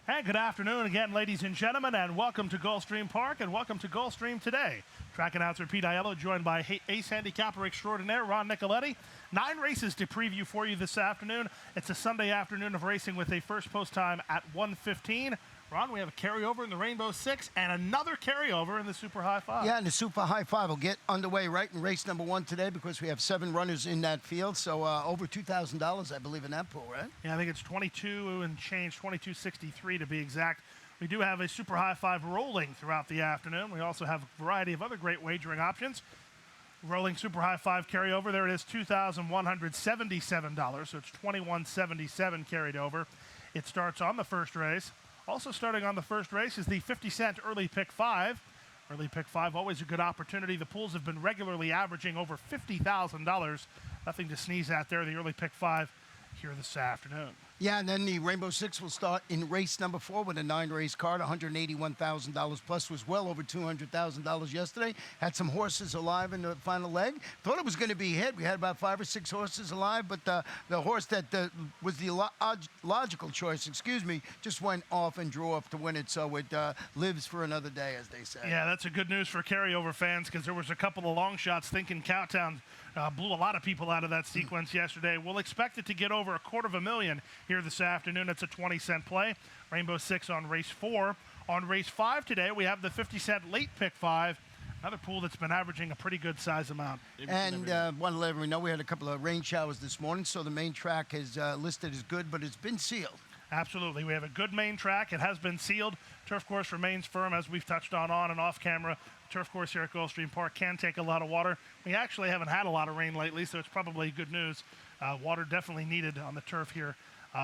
And good afternoon again, ladies and gentlemen, and welcome to Gulfstream Park, and welcome to Gulfstream Today. Track announcer Pete Aiello, joined by Ace Handicapper Extraordinaire Ron Nicoletti. 9 races to preview for you this afternoon. It's a Sunday afternoon of racing with a first post time at 1:15. Ron, we have a carryover in the Rainbow Six and another carryover in the Super High Five. Yeah, and the Super High Five will get underway right in race number 1 today because we have 7 runners in that field. So over $2,000, I believe, in that pool, right? Yeah, I think it's 22 and change, 22.63 to be exact. We do have a Super High Five rolling throughout the afternoon. We also have a variety of other great wagering options. Rolling Super High Five carryover, there it is, $2,177, so it's $21.77 carried over. It starts on the first race. Also starting on the first race is the 50-cent early pick 5. Early pick 5, always a good opportunity. The pools have been regularly averaging over $50,000. Nothing to sneeze at there, the early pick 5 here this afternoon. Yeah, and then the Rainbow Six will start in race number 4 with a 9-race card. $181,000 plus, was well over $200,000 yesterday. Had some horses alive in the final leg. Thought it was going to be hit. We had about 5 or 6 horses alive, but the horse that was the logical choice, just went off and drew off to win it. So it lives for another day, as they say. Yeah, that's a good news for carryover fans, because there was a couple of long shots thinking Cowtown blew a lot of people out of that sequence yesterday. We'll expect it to get over $250,000 here this afternoon. It's a 20-cent play. Rainbow Six on race 4. On race 5 today, we have the 50-cent late pick 5. Another pool that's been averaging a pretty good size amount. And want to let everyone know we had a couple of rain showers this morning, so the main track is listed as good, but it's been sealed. Absolutely. We have a good main track. It has been sealed. Turf course remains firm, as we've touched on and off camera. Turf course here at Gulfstream Park can take a lot of water. We actually haven't had a lot of rain lately, so it's probably good news. Water definitely needed on the turf here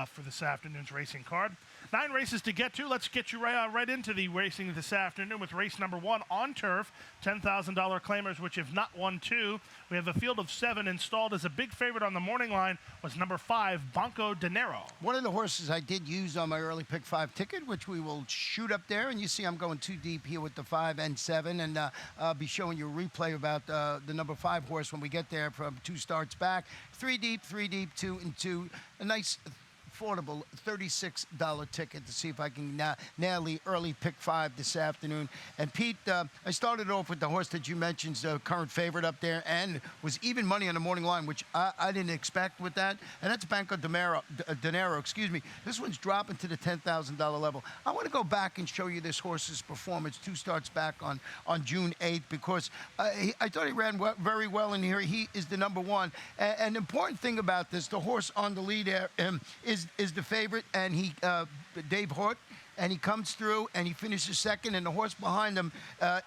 for this afternoon's racing card. 9 races to get to. Let's get you right into the racing this afternoon with race number 1 on turf. $10,000 claimers, which have not won 2. We have a field of 7 installed. As a big favorite on the morning line was number 5, Banco Dinero. One of the horses I did use on my early pick 5 ticket, which we will shoot up there. And you see I'm going too deep here with the 5 and 7. And I'll be showing you a replay about the number 5 horse when we get there from 2 starts back. 3 deep, 2 and 2. A nice affordable $36 ticket to see if I can nail the early pick 5 this afternoon. And Pete, I started off with the horse that you mentioned, the current favorite up there, and was even money on the morning line, which I didn't expect with that. And that's Banco Dinero. This one's dropping to the $10,000 level. I want to go back and show you this horse's performance 2 starts back on June 8th, because I thought he ran very well in here. He is the number 1. And the important thing about this, the horse on the lead is the favorite, and he Dave Hort, and he comes through and he finishes second, and the horse behind him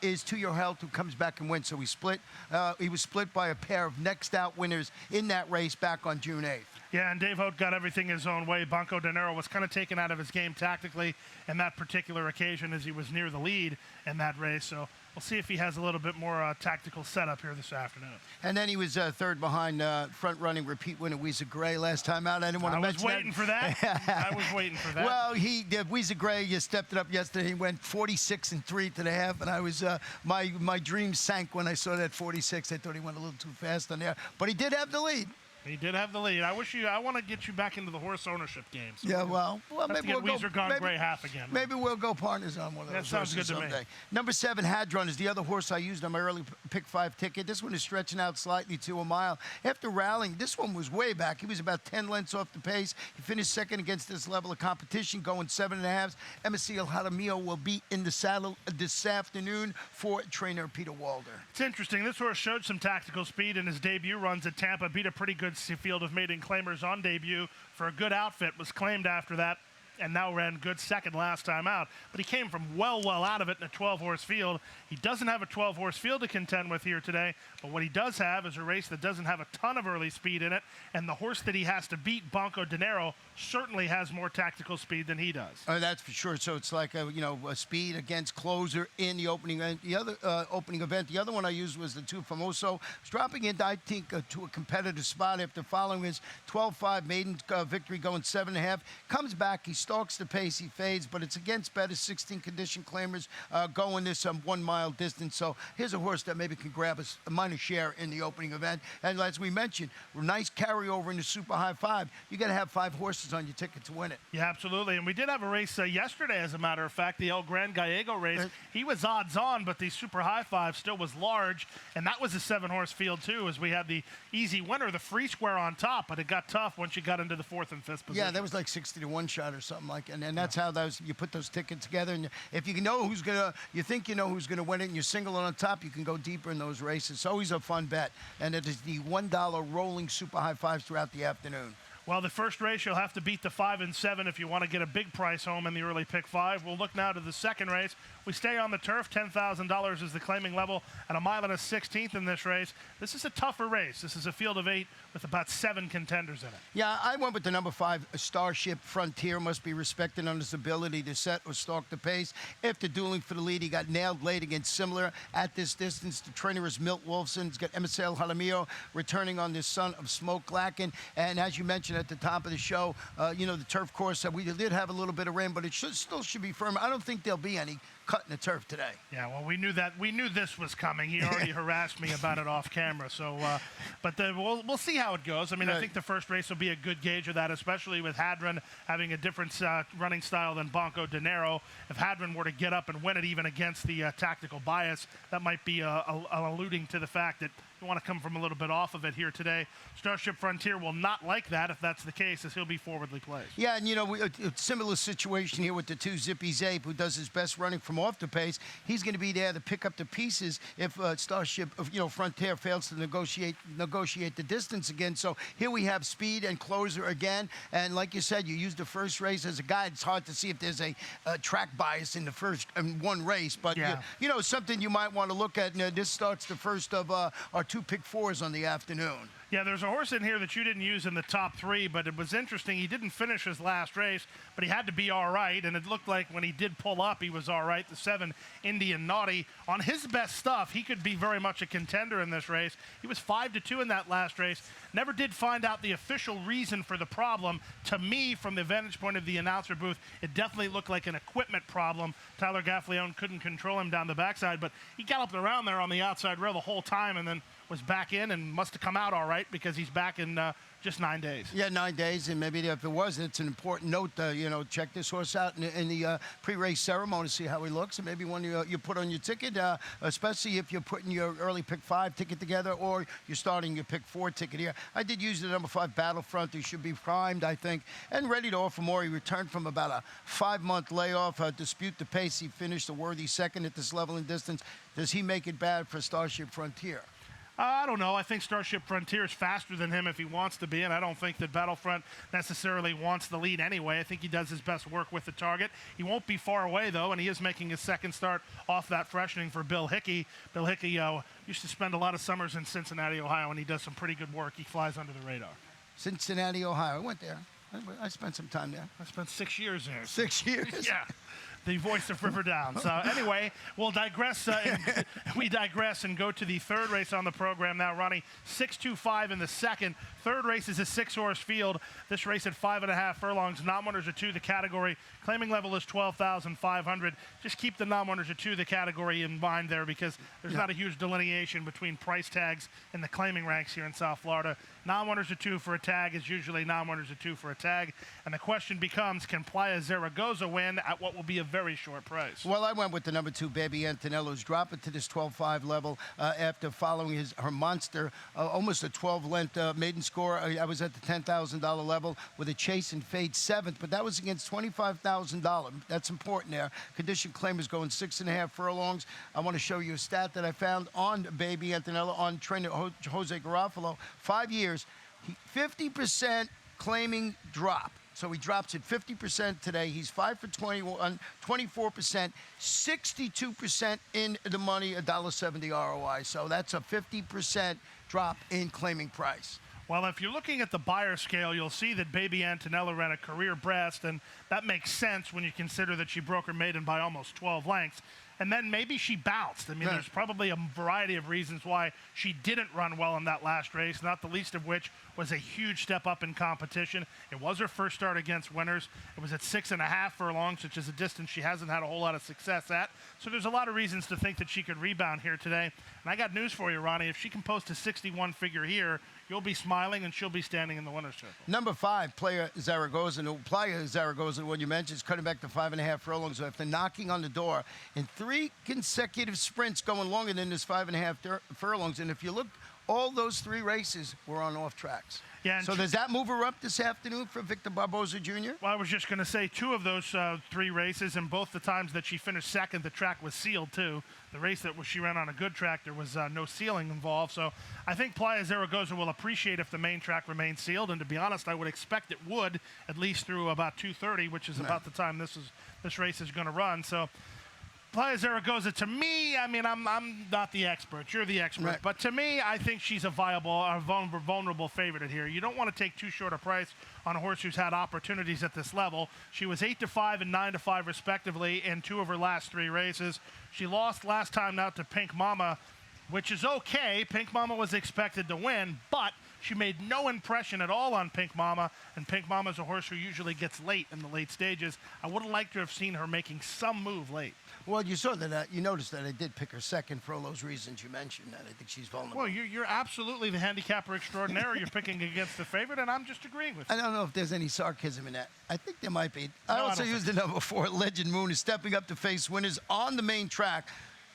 is To Your Health, who comes back and wins. So he was split by a pair of next out winners in that race back on June 8th. Yeah, and Dave Hote got everything his own way. Banco Dinero was kind of taken out of his game tactically in that particular occasion as he was near the lead in that race. So we'll see if he has a little bit more tactical setup here this afternoon. And then he was third behind front-running repeat winner Weezer Gray last time out. I didn't want to mention that. I was waiting for that. Well, Weezer Gray, you stepped it up yesterday. He went 46 and 3 to the half, and I was my dreams sank when I saw that 46. I thought he went a little too fast on there, but he did have the lead. He did have the lead. I want to get you back into the horse ownership game. So yeah, well, maybe we'll Weezer gone Gray half again. Maybe we'll go partners on one of those. That sounds good to someday. me. Number 7, Hadron, is the other horse I used on my early pick 5 ticket. This one is stretching out slightly to a mile. After rallying, this one was way back. He was about 10 lengths off the pace. He finished second against this level of competition, going 7.5. Emicile Jaramillo will be in the saddle this afternoon for trainer Peter Walder. It's interesting. This horse showed some tactical speed in his debut runs at Tampa. Beat a pretty good field of maiden claimers on debut for a good outfit, was claimed after that, and now ran good second last time out. But he came from well out of it in a 12-horse field. He doesn't have a 12-horse field to contend with here today, but what he does have is a race that doesn't have a ton of early speed in it, and the horse that he has to beat, Banco Dinero, certainly has more tactical speed than he does. Oh, that's for sure. So it's like a speed against closer in the opening event. The other opening event, the other one I used was the 2 Famoso. Was dropping into, I think, to a competitive spot after following his 12-5 maiden victory, going 7.5. Comes back, he's stalks the pace, he fades, but it's against better 16 condition claimers going this 1 mile distance. So here's a horse that maybe can grab a minor share in the opening event. And as we mentioned, nice carryover in the Super High Five. You got to have 5 horses on your ticket to win it. Yeah, absolutely. And we did have a race yesterday, as a matter of fact, the El Gran Gallego race. He was odds on, but the Super High Five still was large, and that was a 7-horse field too, as we had the easy winner, the free square on top, but it got tough once you got into the 4th and 5th position. Yeah, that was like 60 to 1 shot or something like that. And that's how you put those tickets together. And if you know who's gonna, you think you know who's gonna win it, and you're single on top, you can go deeper in those races. It's always a fun bet. And it is the $1 rolling Super High Fives throughout the afternoon. Well, the first race, you'll have to beat the 5 and 7 if you want to get a big price home in the early pick 5. We'll look now to the second race. We stay on the turf. $10,000 is the claiming level at 1 1/16 in this race. This is a tougher race. This is a field of 8 with about 7 contenders in it. Yeah, I went with the number 5, Starship Frontier. Must be respected on his ability to set or stalk the pace. After dueling for the lead, he got nailed late against Similar. At this distance, the trainer is Milt Wolfson. He's got Emisel Jaramillo returning on the son of Smoke Glacken. And as you mentioned at the top of the show, the turf course, we did have a little bit of rain, but it still should be firm. I don't think there'll be any cut in the turf today. Yeah, well, we knew that. We knew this was coming. He already harassed me about it off camera. So, we'll see how it goes. I mean, I think the first race will be a good gauge of that, especially with Hadron having a different running style than Banco De Niro. If Hadron were to get up and win it, even against the tactical bias, that might be alluding to the fact that you want to come from a little bit off of it here today. Starship Frontier will not like that if that's the case, as he'll be forwardly placed. Yeah, and a similar situation here with the 2 Zippy Zape, who does his best running from off the pace. He's going to be there to pick up the pieces if Starship, Frontier fails to negotiate the distance again. So here we have speed and closer again. And like you said, you used the first race as a guide. It's hard to see if there's a track bias in the first one race, but something you might want to look at. This starts the first of our 2 pick 4s on the afternoon. Yeah, there's a horse in here that you didn't use in the top 3, but it was interesting. He didn't finish his last race, but he had to be all right, and it looked like when he did pull up, he was all right. The 7, Indian Naughty. On his best stuff, he could be very much a contender in this race. He was 5 to 2 in that last race. Never did find out the official reason for the problem. To me, from the vantage point of the announcer booth, it definitely looked like an equipment problem. Tyler Gaffleone couldn't control him down the backside, but he galloped around there on the outside rail the whole time and then was back in and must have come out all right because he's back in just 9 days. Yeah, 9 days, and maybe if it was, it's an important note. Check this horse out in the pre-race ceremony to see how he looks, and maybe when you put on your ticket, especially if you're putting your early pick 5 ticket together or you're starting your pick 4 ticket here. I did use the number 5 Battlefront. He should be primed, I think, and ready to offer more. He returned from about a 5-month layoff. Dispute the pace. He finished a worthy second at this level and distance. Does he make it bad for Starship Frontier? I don't know. I think Starship Frontier is faster than him if he wants to be, and I don't think that Battlefront necessarily wants the lead anyway. I think he does his best work with the target. He won't be far away, though, and he is making his second start off that freshening for Bill Hickey. Bill Hickey used to spend a lot of summers in Cincinnati, Ohio, and he does some pretty good work. He flies under the radar. Cincinnati, Ohio. I went there. I spent some time there. I spent 6 years there. 6 years? Yeah. The voice of River Downs. Anyway, we'll digress. We digress and go to the third race on the program now, Ronnie. 6-2-5 in the second. Third race is a 6-horse field. This race at 5.5 furlongs. Non-winners are 2 the category. Claiming level is 12,500. Just keep the non-winners are 2 the category in mind there because there's not a huge delineation between price tags and the claiming ranks here in South Florida. Non-winners are 2 for a tag is usually non-winners are 2 for a tag. And the question becomes, can Playa Zaragoza win at what will be a very short price? Well, I went with the number 2, Baby Antonello's drop it to this 12.5 level after following her monster, almost a 12-length maiden score. I was at the $10,000 level with a chase and fade 7th, but that was against $25,000. That's important there. Condition claim is going 6.5 furlongs. I want to show you a stat that I found on Baby Antonello on trainer Jose Garofalo. 5 years, 50% claiming drop. So he drops it 50% today. He's 5 for 21, 24%, 62% in the money, $1.70 ROI. So that's a 50% drop in claiming price. Well, if you're looking at the buyer scale, you'll see that Baby Antonella ran a career best, and that makes sense when you consider that she broke her maiden by almost 12 lengths. And then maybe she bounced. I mean, there's probably a variety of reasons why she didn't run well in that last race, not the least of which was a huge step up in competition. It was her first start against winners. It was at 6.5 furlongs, which is a distance she hasn't had a whole lot of success at. So there's a lot of reasons to think that she could rebound here today. And I got news for you, Ronnie. If she can post a 61 figure here, you'll be smiling and she'll be standing in the winner's circle. Number 5, Playa Zaragoza, the one you mentioned, is cutting back to 5.5 furlongs after knocking on the door in 3 consecutive sprints going longer than this 5.5 furlongs. And if you look, all those 3 races were on off tracks. Yeah, so does that move her up this afternoon for Victor Barboza Jr.? Well, I was just going to say 2 of those 3 races, and both the times that she finished second, the track was sealed too. The race that she ran on a good track, there was no sealing involved. So I think Playa Zaragoza will appreciate if the main track remains sealed. And to be honest, I would expect it would, at least through about 2:30, which is about the time this race is going to run. So Playa Zaragoza, to me, I mean, I'm not the expert. You're the expert. Right. But to me, I think she's a vulnerable favorite here. You don't want to take too short a price on a horse who's had opportunities at this level. She was 8-5 and 9-5 respectively in 2 of her last 3 races. She lost last time out to Pink Mama, which is okay. Pink Mama was expected to win, but she made no impression at all on Pink Mama, and Pink Mama's a horse who usually gets late in the late stages. I would have liked to have seen her making some move late. Well, you saw that. You noticed that I did pick her second for all those reasons you mentioned. That I think she's vulnerable. Well, you're absolutely the handicapper extraordinaire. You're picking against the favorite, and I'm just agreeing with you. I don't know if there's any sarcasm in that. I think there might be. No, I also don't used the number 4, Legend Moon, is stepping up to face winners on the main track.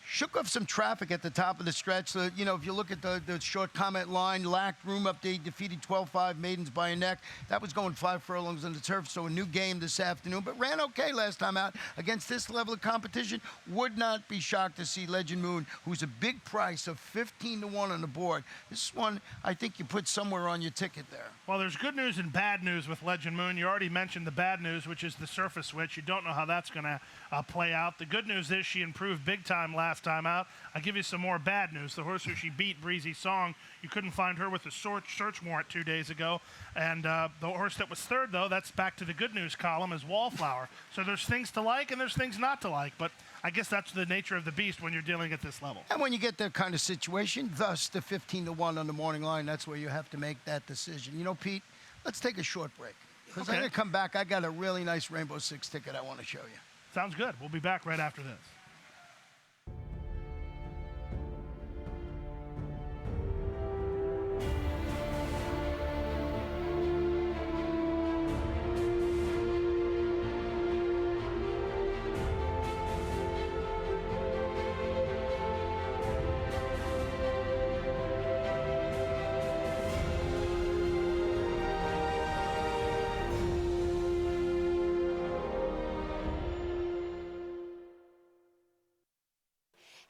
Shook off some traffic at the top of the stretch. So, you know, if you look at the short comment line, lacked room update, defeated 12-5 maidens by a neck. That was going 5 furlongs on the turf, so a new game this afternoon. But ran okay last time out against this level of competition. Would not be shocked to see Legend Moon, who's a big price of 15-1 on the board. This is one I think you put somewhere on your ticket there. Well, there's good news and bad news with Legend Moon. You already mentioned the bad news, which is the surface switch. You don't know how that's going to play out. The good news is she improved big time last time out. I'll give you some more bad news. The horse who she beat, Breezy Song, you couldn't find her with a search warrant 2 days ago. And the horse that was third, though, that's back to the good news column, is Wallflower. So there's things to like and there's things not to like. But I guess that's the nature of the beast when you're dealing at this level. And when you get that kind of situation, thus the 15-1 on the morning line, that's where you have to make that decision. You know, Pete, let's take a short break. Because I'm going to come back. I got a really nice Rainbow Six ticket I want to show you. Sounds good. We'll be back right after this.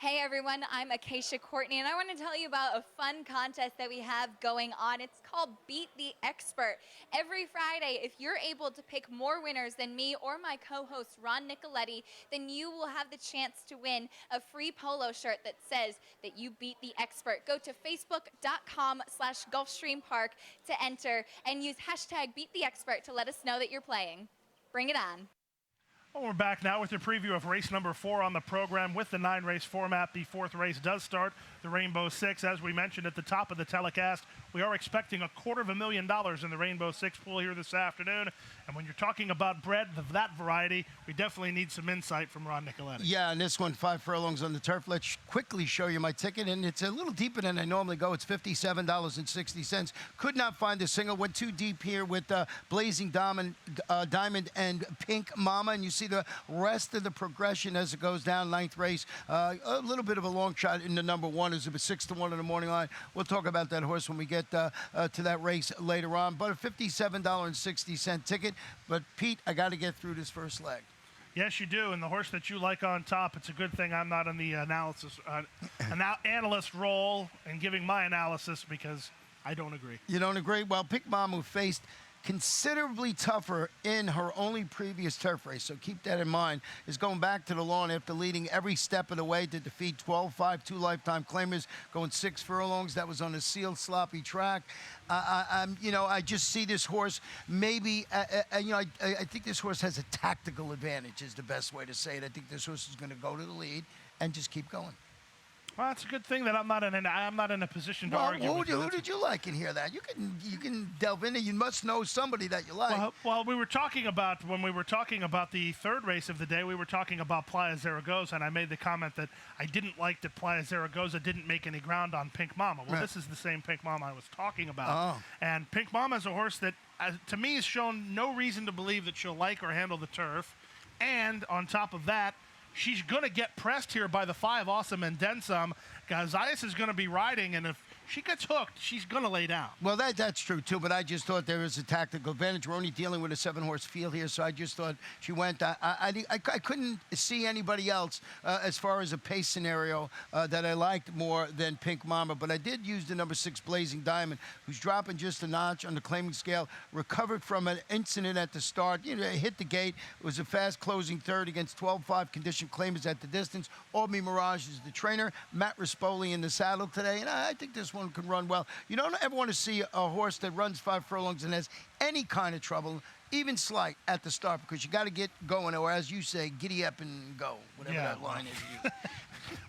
Hey everyone, I'm Acacia Courtney, and I want to tell you about a fun contest that we have going on. It's called Beat the Expert. Every Friday, if you're able to pick more winners than me or my co-host Ron Nicoletti, then you will have the chance to win a free polo shirt that says that you beat the expert. Go to facebook.com/GulfstreamPark to enter and use hashtag #BeatTheExpert to let us know that you're playing. Bring it on. Well, we're back now with your preview of race number 4 on the program with the 9-race format. The 4th race does start, the Rainbow Six. As we mentioned at the top of the telecast, we are expecting $250,000 in the Rainbow Six pool here this afternoon. And when you're talking about bread of that variety, we definitely need some insight from Ron Nicoletti. Yeah, and this one, 5 furlongs on the turf. Let's quickly show you my ticket, and it's a little deeper than I normally go. It's $57.60. Could not find a single. Went too deep here with Blazing Diamond and Pink Mama, and you see the rest of the progression as it goes down. 9th race, a little bit of a long shot in the number 1. Is about 6-1 in the morning line. We'll talk about that horse when we get to that race later on. But a $57.60 ticket. But Pete, I got to get through this first leg. Yes, you do, and the horse that you like on top, it's a good thing I'm not in the analyst role and giving my analysis because I don't agree. You don't agree? Well, Pink Mama faced considerably tougher in her only previous turf race, so keep that in mind, is going back to the lawn after leading every step of the way to defeat 12-5, 2 lifetime claimers, going 6 furlongs. That was on a sealed, sloppy track. I just see this horse maybe, I think this horse has a tactical advantage is the best way to say it. I think this horse is going to go to the lead and just keep going. Well, it's a good thing that I'm not in a position to Well, argue with you. who did you like in here? That you can delve into. You must know somebody that you like. Well, when we were talking about the third race of the day, we were talking about Playa Zaragoza, and I made the comment that I didn't like that Playa Zaragoza didn't make any ground on Pink Mama. Well, This is the same Pink Mama I was talking about. And Pink Mama is a horse that, to me, has shown no reason to believe that she'll like or handle the turf. And on top of that, she's going to get pressed here by the 5 Awesome and then some. Zayas is going to be riding, and if she gets hooked, she's going to lay down. Well, that's true, too, but I just thought there was a tactical advantage. We're only dealing with a 7-horse field here, so I just thought she went. I couldn't see anybody else as far as a pace scenario that I liked more than Pink Mama, but I did use the number 6 Blazing Diamond, who's dropping just a notch on the claiming scale, recovered from an incident at the start. Hit the gate. It was a fast closing third against 12-5 condition claimers at the distance. Orby Mirage is the trainer. Matt Rispoli in the saddle today, and I think this one can run well. You don't ever want to see a horse that runs 5 furlongs and has any kind of trouble, even slight, at the start, because you got to get going, or as you say, giddy up and go, whatever that line is.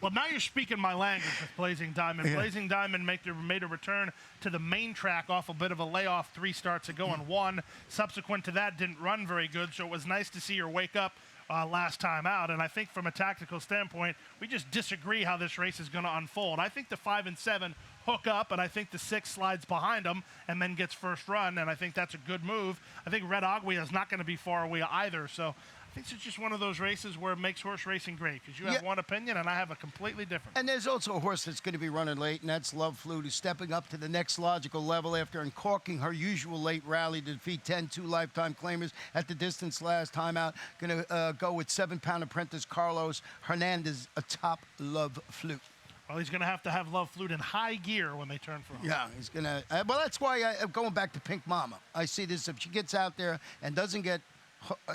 Well, now you're speaking my language with Blazing Diamond. Yeah. Blazing Diamond made a return to the main track off a bit of a layoff 3 starts ago and won. Subsequent to that, didn't run very good, so it was nice to see her wake up last time out. And I think from a tactical standpoint, we just disagree how this race is going to unfold. I think the 5 and 7 hook up, and I think the 6 slides behind them and then gets first run, and I think that's a good move. I think Red Aguila is not going to be far away either, so I think it's just one of those races where it makes horse racing great, because you have one opinion and I have a completely different. And there's also a horse that's going to be running late, and that's Love Flute, who's stepping up to the next logical level after uncorking her usual late rally to defeat 10-2 lifetime claimers at the distance last time out. Going to go with 7-pound apprentice Carlos Hernandez atop Love Flute. Well, he's going to have Love Flute in high gear when they turn for him. Yeah, he's going to. Well, that's why I'm going back to Pink Mama. I see this. If she gets out there and doesn't get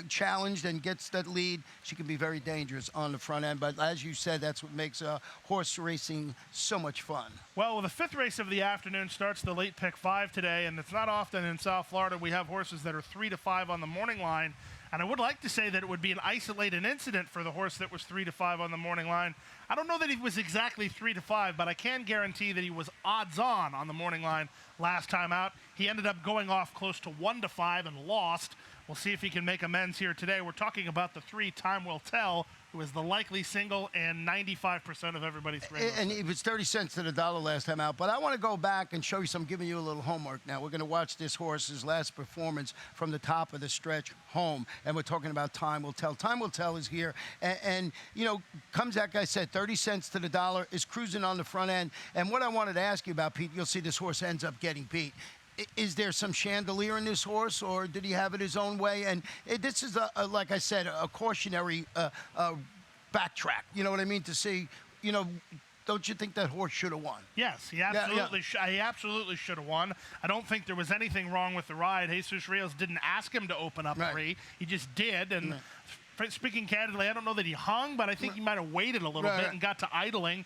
challenged and gets that lead, she can be very dangerous on the front end. But as you said, that's what makes horse racing so much fun. Well, the 5th race of the afternoon starts the late pick 5 today, and it's not often in South Florida we have horses that are 3 to 5 on the morning line. And I would like to say that it would be an isolated incident for the horse that was 3 to 5 on the morning line. I don't know that he was exactly 3 to 5, but I can guarantee that he was odds on the morning line last time out. He ended up going off close to 1 to 5 and lost. We'll see if he can make amends here today. We're talking about the 3 Time Will Tell, who is the likely single and 95% of everybody's race. And it was 30 cents to the dollar last time out. But I want to go back and show you some, giving you a little homework now. We're going to watch this horse's last performance from the top of the stretch home. And we're talking about Time Will Tell. Time Will Tell is here. And comes, like I said, 30 cents to the dollar, is cruising on the front end. And what I wanted to ask you about, Pete, you'll see this horse ends up getting beat. Is there some chandelier in this horse, or did he have it his own way? And this is, like I said, a cautionary backtrack. You know what I mean? To see, don't you think that horse should have won? Yes, he absolutely should have won. I don't think there was anything wrong with the ride. Jesus Rios didn't ask him to open up 3. He just did, and speaking candidly, I don't know that he hung, but I think he might have waited a little bit and got to idling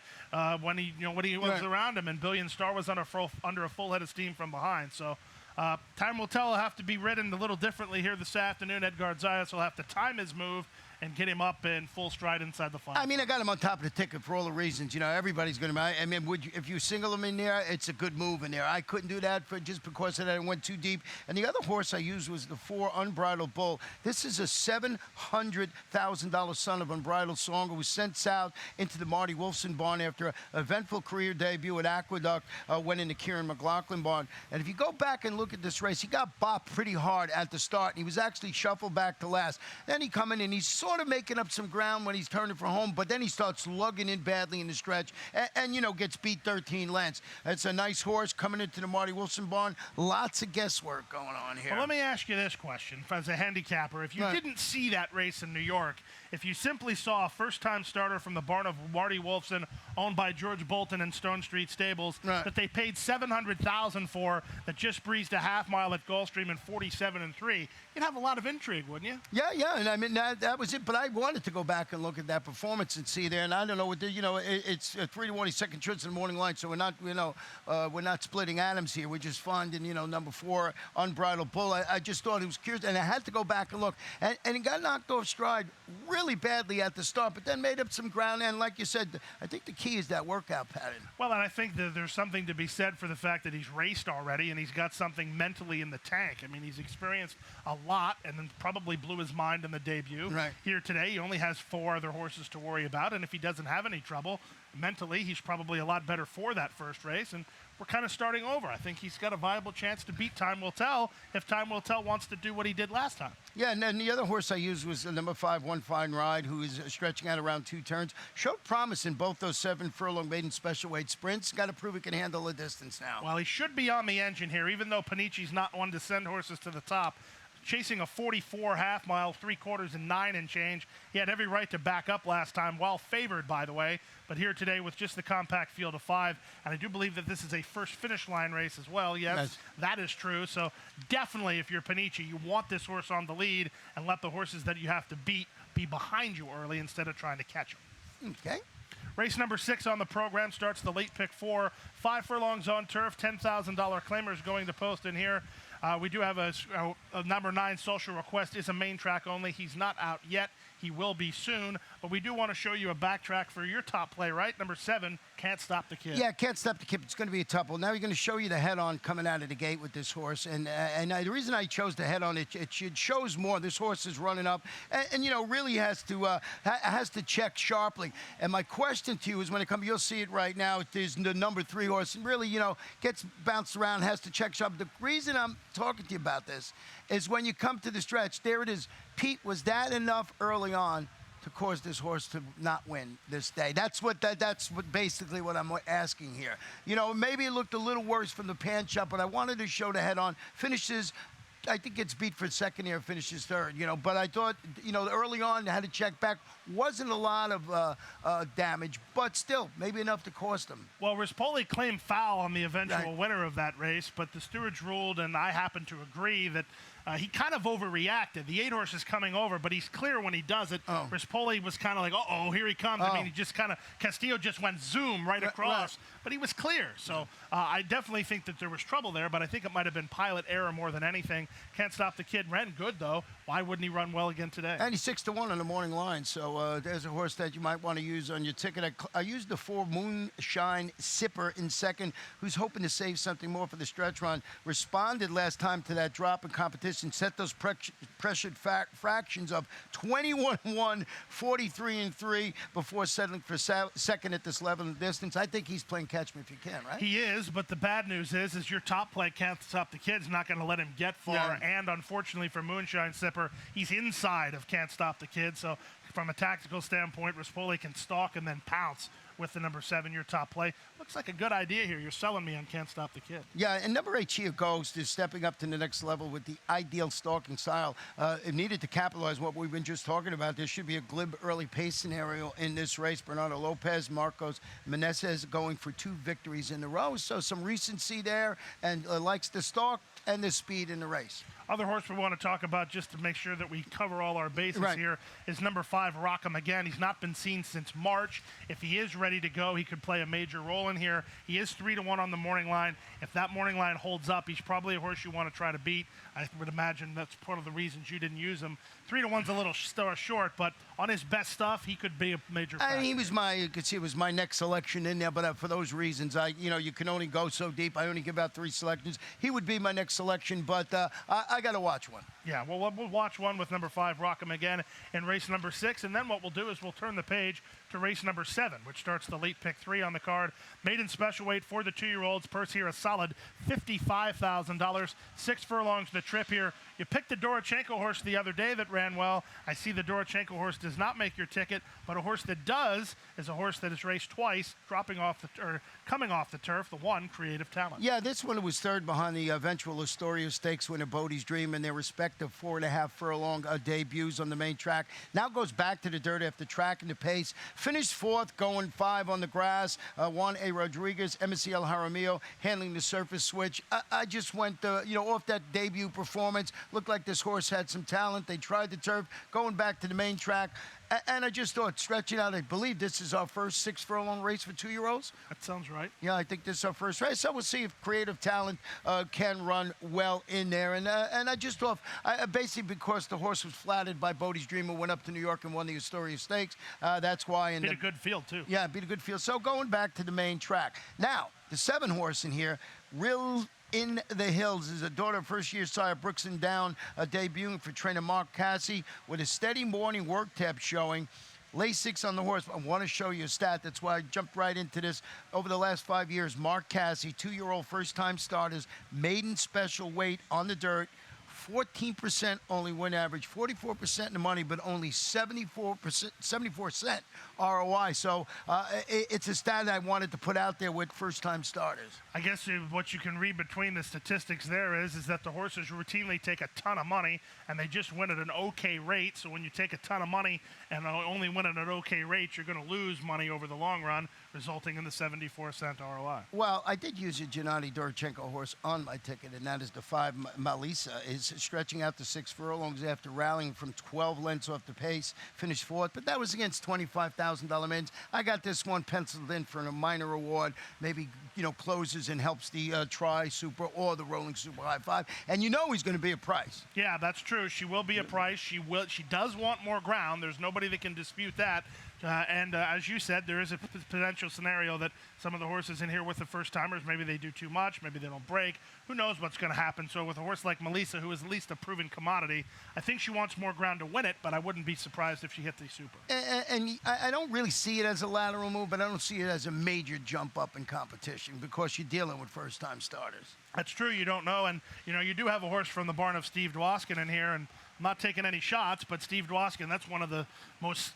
when he was around him, and Billion Star was under a full head of steam from behind. So Time Will Tell will have to be ridden a little differently here this afternoon. Edgar Zayas will have to time his move and get him up in full stride inside the final. I mean, I got him on top of the ticket for all the reasons. Everybody's going to. I mean, if you single him in there, it's a good move in there. I couldn't do that just because of that. I went too deep. And the other horse I used was the 4 Unbridled Bull. This is a $700,000 son of Unbridled Song, who was sent south into the Marty Wolfson barn after an eventful career debut at Aqueduct, went into Kieran McLaughlin barn. And if you go back and look at this race, he got bopped pretty hard at the start, and he was actually shuffled back to last. Then he come in, and he's sort of making up some ground when he's turning for home, but then he starts lugging in badly in the stretch and gets beat 13 lengths. It's a nice horse coming into the Marty Wilson barn. Lots of guesswork going on here. Well, let me ask you this question as a handicapper. If you didn't see that race in New York, if you simply saw a first-time starter from the barn of Marty Wolfson, owned by George Bolton and Stone Street Stables, that they paid $700,000 for, that just breezed a half mile at Gulfstream in 47 and 3, you'd have a lot of intrigue, wouldn't you? Yeah, and I mean, that was it. but I wanted to go back and look at that performance and see there. And I don't know what it's a 3-1 second trips in the morning line, so we're not we're not splitting atoms here. We're just finding number 4 Unbridled Bull. I just thought it was curious, and I had to go back and look. And he got knocked off stride really badly at the start, but then made up some ground. And like you said, I think the key is that workout pattern. Well, and I think that there's something to be said for the fact that he's raced already and he's got something mentally in the tank. I mean, he's experienced a lot and then probably blew his mind in the debut. Right. Here today, he only has 4 other horses to worry about, and if he doesn't have any trouble, mentally, he's probably a lot better for that first race, and we're kind of starting over. I think he's got a viable chance to beat Time Will Tell if Time Will Tell wants to do what he did last time. Yeah, and then the other horse I used was the number 5, One Fine Ride, who is stretching out around 2 turns. Showed promise in both those 7 furlong maiden special weight sprints. Got to prove he can handle the distance now. Well, he should be on the engine here, even though Panici's not one to send horses to the top. Chasing a 44 half mile, 3/4 and 9 and change. He had every right to back up last time, while favored, by the way. But here today with just the compact field of 5, and I do believe that this is a first finish line race as well. Yes, that is true. So definitely, if you're Panici, you want this horse on the lead and let the horses that you have to beat be behind you early instead of trying to catch them. Okay. Race number 6 on the program starts the late pick 4. 5 furlongs on turf, $10,000 claimers going to post in here. We do have a number 9 Social Request is a main track only. He's not out yet. He will be soon. But we do want to show you a backtrack for your top play, right? Number 7, Can't Stop the Kid. Yeah, Can't Stop the Kid. It's going to be a tough one. Now we're going to show you the head-on coming out of the gate with this horse. And the reason I chose the head-on, it shows more. This horse is running up and really has to check sharply. And my question to you is when it comes, you'll see it right now. There's the number 3 horse and really, gets bounced around, has to check sharp. The reason I'm talking to you about this is when you come to the stretch, there it is. Pete, was that enough early on to cause this horse to not win this day? That's basically what I'm asking here. Maybe it looked a little worse from the pan shot, but I wanted to show the head on. Finishes, I think gets beat for second here, finishes third, But I thought, early on, had to check back. Wasn't a lot of damage, but still, maybe enough to cost him. Well, Rispoli claimed foul on the eventual winner of that race, but the stewards ruled, and I happen to agree, that he kind of overreacted. The 8 horse is coming over, but he's clear when he does it. Rispoli was kind of like, uh-oh, here he comes. I mean, he just kind of, Castillo just went zoom right across, but he was clear. So I definitely think that there was trouble there, but I think it might have been pilot error more than anything. Can't Stop the Kid ran good, though. Why wouldn't he run well again today? And he's 6-1 on the morning line, so there's a horse that you might want to use on your ticket. I used the 4 Moonshine Sipper in second, who's hoping to save something more for the stretch run. Responded last time to that drop in competition, set those pressured fractions of 21-1, 43-3 before settling for second at this level of distance. I think he's playing catch me if you can, right? He is, but the bad news is your top play Can't Stop the Kid's not going to let him get far, and unfortunately for Moonshine Sipper, he's inside of Can't Stop the Kid, so from a tactical standpoint, Rispoli can stalk and then pounce with the number 7, your top play. Looks like a good idea here. You're selling me on Can't Stop the Kid. Yeah, and number 8, Chia Ghost, is stepping up to the next level with the ideal stalking style. It needed to capitalize what we've been just talking about. There should be a glib early pace scenario in this race. Bernardo Lopez, Marcos Meneses going for 2 victories in a row. So some recency there, and likes the stalk and the speed in the race. Other horse we want to talk about, just to make sure that we cover all our bases here, is number 5, Rock 'Em Again. He's not been seen since March. If he is ready to go, he could play a major role in here. He is 3-1 on the morning line. If that morning line holds up, he's probably a horse you want to try to beat. I would imagine that's part of the reasons you didn't use him. 3-1's a little short, but on his best stuff, he could be a major factor. He was you could see it was my next selection in there, but for those reasons, you can only go so deep. I only give out 3 selections. He would be my next selection, but I got to watch one. Yeah, well, we'll watch one with number 5, Rock 'Em Again, in race number 6, and then what we'll do is we'll turn the page to race number 7, which starts the late pick 3 on the card. Maiden special weight for the 2-year-olds. Purse here a solid $55,000. 6 furlongs the trip here. You picked the Dorochenko horse the other day that ran well. I see the Dorochenko horse does not make your ticket, but a horse that does is a horse that has raced twice, coming off the turf, the 1, Creative Talent. Yeah, this one was third behind the eventual Astoria Stakes winner, Bodie's Dream in their respective 4.5 furlong debuts on the main track. Now goes back to the dirt after tracking the pace. Finished fourth, going 5 on the grass. Juan A. Rodriguez, MSCL Jaramillo handling the surface switch. I just went, off that debut performance. Looked like this horse had some talent. They tried the turf, going back to the main track. And I just thought, stretching out, I believe this is our first 6 furlong race for 2-year-olds. That sounds right. Yeah, I think this is our first race. So we'll see if creative talent can run well in there. And I just thought, basically because the horse was flattered by Bodie's Dream, who went up to New York and won the Astoria Stakes. That's why. And beat a good field, too. Yeah, beat a good field. So going back to the main track. Now, the 7 horse in here, Real in the Hills is a daughter of first-year sire Brooks and Down, debuting for trainer Mark Cassie with a steady morning work tab showing. Lay 6 on the horse. I want to show you a stat. That's why I jumped right into this. Over the last 5 years, Mark Cassie, 2-year-old first-time starters, maiden special weight on the dirt, 14% only win average, 44% in the money, but only 74 cent ROI. So it's a stat I wanted to put out there with first-time starters. I guess what you can read between the statistics there is that the horses routinely take a ton of money, and they just win at an okay rate. So when you take a ton of money and only win at an okay rate, you're going to lose money over the long run, resulting in the 74-cent ROI. Well, I did use a Gennady Dorochenko horse on my ticket, and that is the 5 Malisa. Is stretching out to 6 furlongs after rallying from 12 lengths off the pace, finished 4th, but that was against $25,000 maidens. I got this one penciled in for a minor award, maybe, closes and helps the Tri-Super or the Rolling Super High 5, and he's going to be a price. Yeah, that's true. She will be a price. She does want more ground. There's nobody that can dispute that. As you said, there is a potential scenario that some of the horses in here with the first-timers, maybe they do too much, maybe they don't break. Who knows what's going to happen? So with a horse like Melissa, who is at least a proven commodity, I think she wants more ground to win it, but I wouldn't be surprised if she hit the Super. And I don't really see it as a lateral move, but I don't see it as a major jump up in competition because you're dealing with first-time starters. That's true. You don't know. And, you do have a horse from the barn of Steve Dwoskin in here, and I'm not taking any shots, but Steve Dwoskin, that's one of the most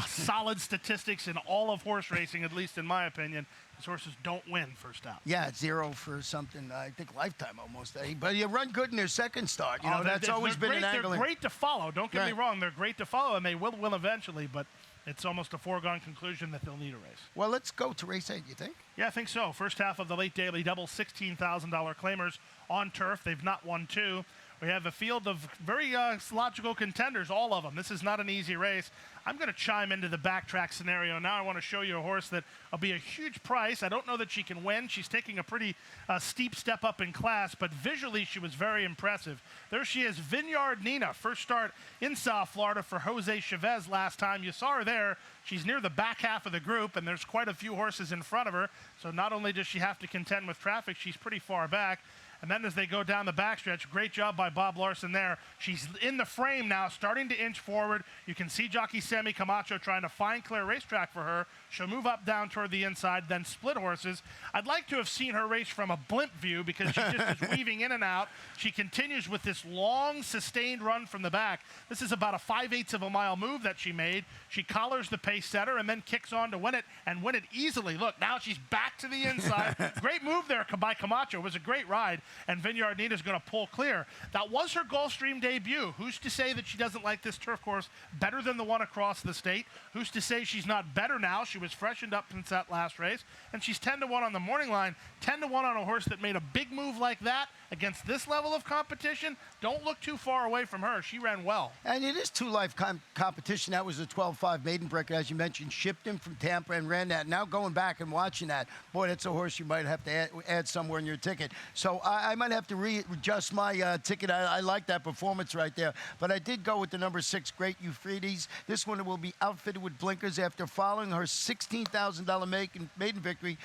solid statistics in all of horse racing, at least in my opinion. His horses don't win first out. Yeah, it's 0 for something, I think, lifetime almost. But you run good in their second start. That's always been an angle. They're great to follow. Don't get me wrong. They're great to follow, and they will win eventually, but it's almost a foregone conclusion that they'll need a race. Well, let's go to race 8, you think? Yeah, I think so. First half of the late daily double, $16,000 claimers on turf. They've not won 2. We have a field of very logical contenders, all of them. This is not an easy race. I'm going to chime into the backtrack scenario now. I want to show you a horse that will be a huge price. I don't know that she can win. She's taking a pretty steep step up in class, but visually she was very impressive. There she is, Vineyard Nina. First start in South Florida for Jose Chavez last time. You saw her there. She's near the back half of the group, and there's quite a few horses in front of her. So not only does she have to contend with traffic, she's pretty far back. And then as they go down the backstretch, great job by Bob Larson there. She's in the frame now, starting to inch forward. You can see jockey Sammy Camacho trying to find clear racetrack for her. She'll move up down toward the inside, then split horses. I'd like to have seen her race from a blimp view because she just is weaving in and out. She continues with this long, sustained run from the back. This is about a 5/8 of a mile move that she made. She collars the pace setter and then kicks on to win it and win it easily. Look, now she's back to the inside. Great move there by Camacho. It was a great ride. And Vineyard Nina's going to pull clear. That was her Gulfstream debut. Who's to say that she doesn't like this turf course better than the one across the state? Who's to say she's not better now? She was freshened up since that last race. And she's 10-1 on the morning line, 10-1 on a horse that made a big move like that against this level of competition. Don't look too far away from her. She ran well. And it is 2-life competition. That was a 12-5 maiden break, as you mentioned. Shipped him from Tampa and ran that. Now going back and watching that, boy, that's a horse you might have to add somewhere in your ticket. So I might have to readjust my ticket. I like that performance right there. But I did go with the number 6, Great Euphrates. This one will be outfitted with blinkers after following her $16,000 maiden victory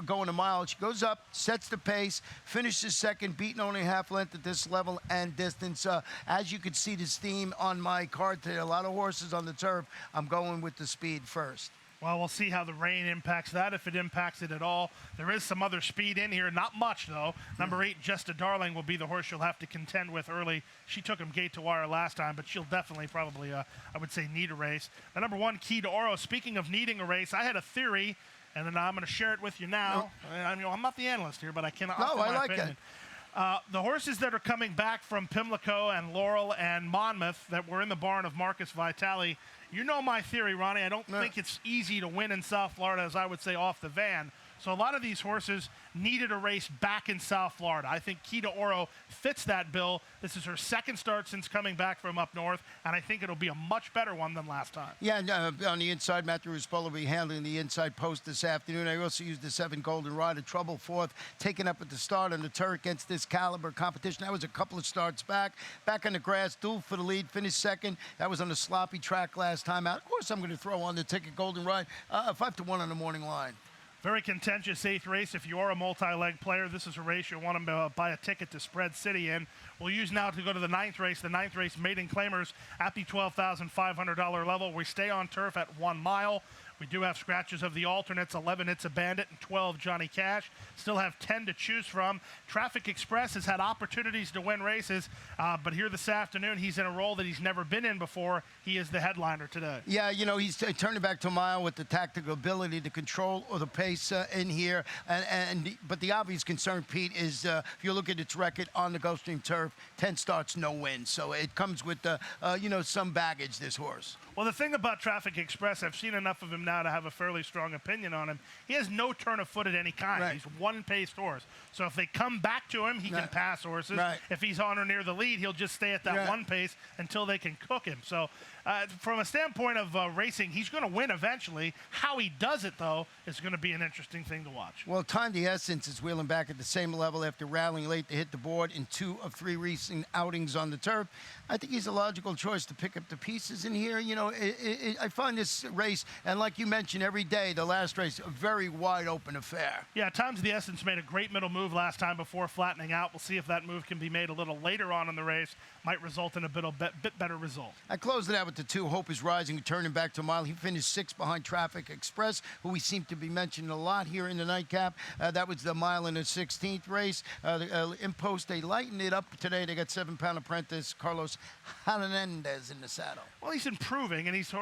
going a mile. She goes up, sets the pace, finishes second, beaten only half length at this level and distance. As you can see this theme on my card today, a lot of horses on the turf. I'm going with the speed first. Well, we'll see how the rain impacts that, if it impacts it at all. There is some other speed in here, not much, though. Number 8, Just a Darling, will be the horse you'll have to contend with early. She took him gate to wire last time, but she'll definitely probably, I would say, need a race. The number 1, Key to Oro. Speaking of needing a race, I had a theory, and then I'm going to share it with you now. No. I'm not the analyst here, but I can offer my opinion. The horses that are coming back from Pimlico and Laurel and Monmouth that were in the barn of Marcus Vitale, you know my theory, Ronnie. I don't think it's easy to win in South Florida, as I would say, off the van. So a lot of these horses needed a race back in South Florida. I think Kita Oro fits that bill. This is her second start since coming back from up north, and I think it'll be a much better one than last time. Yeah, on the inside, Matthew Ruspolo will be handling the inside post this afternoon. I also used the 7 Golden Rod, a trouble fourth, taken up at the start on the turf against this caliber competition. That was a couple of starts back. Back on the grass, duel for the lead, finished second. That was on a sloppy track last time out. Of course, I'm going to throw on the ticket Golden Rod, 5-1 on the morning line. Very contentious 8th race. If you are a multi-leg player, this is a race you'll want to buy a ticket to Spread City in. We'll use now to go to the 9th race. The 9th race, maiden claimers at the $12,500 level. We stay on turf at 1 mile. We do have scratches of the alternates, 11 It's a Bandit and 12 Johnny Cash. Still have 10 to choose from. Traffic Express has had opportunities to win races, but here this afternoon, he's in a role that he's never been in before. He is the headliner today. Yeah, you know, he's turning back to a mile with the tactical ability to control or the pace in here. But the obvious concern, Pete, is if you look at its record on the Gulfstream turf, 10 starts, no wins. So it comes with, some baggage, this horse. Well, the thing about Traffic Express, I've seen enough of him now to have a fairly strong opinion on him. He has no turn of foot at any kind. Right. He's one-paced horse. So if they come back to him, he can pass horses. Right. If he's on or near the lead, he'll just stay at that one pace until they can cook him. So from a standpoint of racing, he's going to win eventually. How he does it, though, is going to be an interesting thing to watch. Well, Time the Essence is wheeling back at the same level after rallying late to hit the board in 2 of 3 recent outings on the turf. I think he's a logical choice to pick up the pieces in here. You know, I find this race, and like you mentioned, every day, the last race, a very wide-open affair. Yeah, Times the Essence made a great middle move last time before flattening out. We'll see if that move can be made a little later on in the race. Might result in a bit better result. I closed it out with the 2, Hope is Rising, turning back to a mile. He finished 6th behind Traffic Express, who we seem to be mentioning a lot here in the nightcap. That was the mile in the 16th race. Impost, they lightened it up today. They got 7-pound apprentice Carlos Hernandez in the saddle. Well, he's improving, and his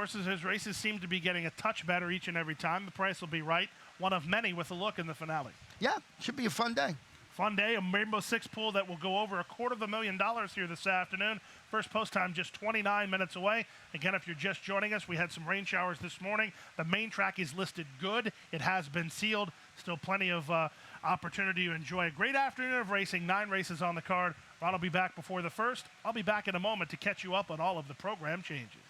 races seem to be getting a touch better each and every time. The price will be right. One of many with a look in the finale. Yeah, should be a fun day. Fun day, a Rainbow Six pool that will go over $250,000 here this afternoon. First post time just 29 minutes away. Again, if you're just joining us, we had some rain showers this morning. The main track is listed good. It has been sealed. Still plenty of opportunity to enjoy a great afternoon of racing. 9 races on the card. Ron will be back before the first. I'll be back in a moment to catch you up on all of the program changes.